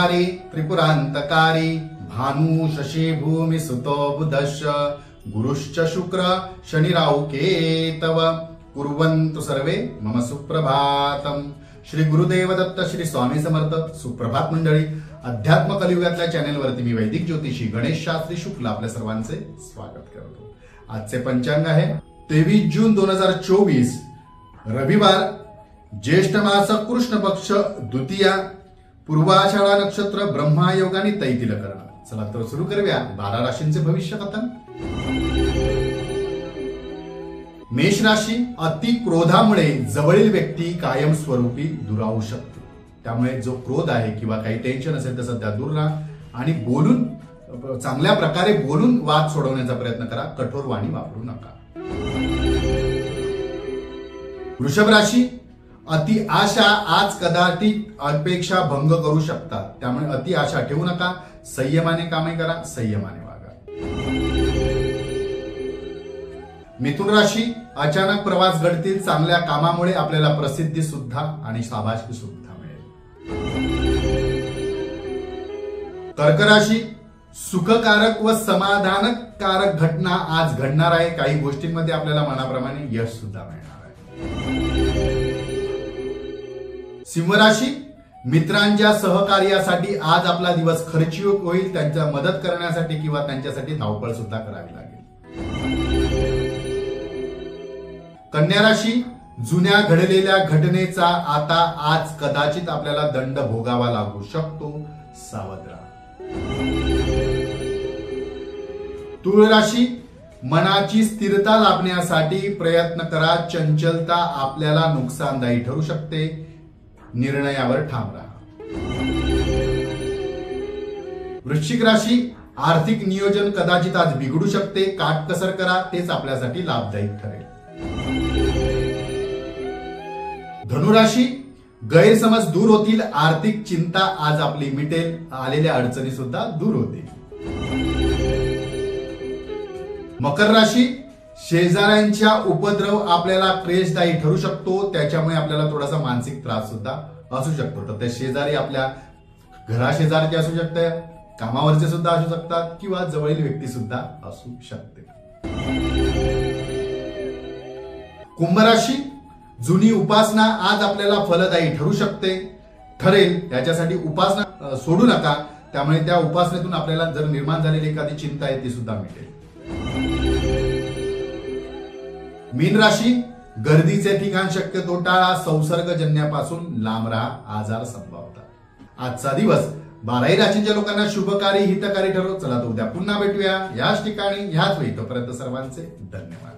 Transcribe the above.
संहारी त्रिपुरांतकारी भानु शशी भूमि सुतो बुधश्च गुरुश्च शुक्र शनि राहु केतव कुर्वन्तु सर्वे मम सुप्रभातम। श्री गुरुदेव दत्त श्री स्वामी समर्थ। सुप्रभात मंडळी, अध्यात्म कलियुगातल्या चॅनेलवरती मी वैदिक ज्योतिषी गणेश शास्त्री शुक्ल आपल्या सर्वांचे स्वागत करतो। आजचे पंचांग आहे 23 जून 2024 रविवार, ज्येष्ठ मास कृष्ण पक्ष द्वितीया, पूर्वाषाढा नक्षत्र, ब्रह्मा योग आणि तैतिल करण। चला तर सुरू करूया 12 राशींचे भविष्य कथन। मेष राशी, अति क्रोधामुळे जवळील व्यक्ती कायम स्वरूपी दुरावू शकते। त्यामुळे जो क्रोध आहे किंवा काही टेन्शन असेल तर सध्या दूर राहा आणि बोलून चांगल्या प्रकारे बोलून वाद सोडवण्याचा प्रयत्न करा। कठोर वाणी वापरू नका। वृषभ राशी, अति आशा आज कदाचित अपेक्षा भंग करू शकतात। त्यामुळे अति आशा ठेवू नका। संयमाने कामे करा, संयमाने वागा। मिथुन राशी, अचानक प्रवास घडतील। चांगल्या कामामुळे आपल्याला प्रसिद्धी सुद्धा आणि शाबासकी सुद्धा मिळेल। कर्क राशी, सुखकारक व समाधानकारक घटना आज घडणार आहे। काही गोष्टींमध्ये आपल्याला मनाप्रमाणे यश सुद्धा मिळणार आहे। सिंह राशी, मित्रांच्या सहकार्यासाठी आज आपला दिवस खर्चिक होईल। त्यांच्या मदत करण्यासाठी किंवा त्यांच्यासाठी धावपळ सुद्धा करावी लागेल। कन्या राशी, जुन्या घडलेल्या घटनेचा आता आज कदाचित आपल्याला दंड भोगावा लागू शकतो। सावध राहा। तुळ राशी, मनाची स्थिरता लाभण्यासाठी प्रयत्न करा। चंचलता आपल्याला नुकसानदायी ठरू शकते। निर्णयावर ठाम राहा। वृश्चिक राशी, आर्थिक नियोजन कदाचित आज बिघडू शकते। काटकसर करा, तेच आपल्यासाठी लाभदायक ठरेल। धनुराशी, गैरसमज दूर होतील। आर्थिक चिंता आज आपली मिटेल। आलेल्या अडचणी सुद्धा दूर होतील। मकर राशी, शेजाऱ्यांच्या उपद्रव आपल्याला क्लेशदायी ठरू शकतो। त्याच्यामुळे आपल्याला थोडासा मानसिक त्रास सुद्धा असू शकतो। तर ते शेजारी आपल्या घराशेजारचे असू शकते, कामावरचे सुद्धा असू शकतात किंवा जवळील व्यक्ती सुद्धा असू शकते। कुंभ राशी, जुनी उपासना आज आपल्याला फलदायी ठरू शकते ठरेल। त्याच्यासाठी उपासना सोडू नका। त्यामुळे त्या उपासनेतून आपल्याला जर निर्माण झालेली एखादी चिंता आहे ती सुद्धा मिटेल। मीन राशी, गर्दीचे ठिकाण शक्यतो टाळा। संसर्गजन्यापासून लांब राहा। आजार संभवतात। आजचा दिवस 12 राशींच्या लोकांना शुभकारी हितकारी ठरो। चला तर उद्या पुन्हा भेटूया याच ठिकाणी याच वेळी। तोपर्यंत सर्वांचे धन्यवाद।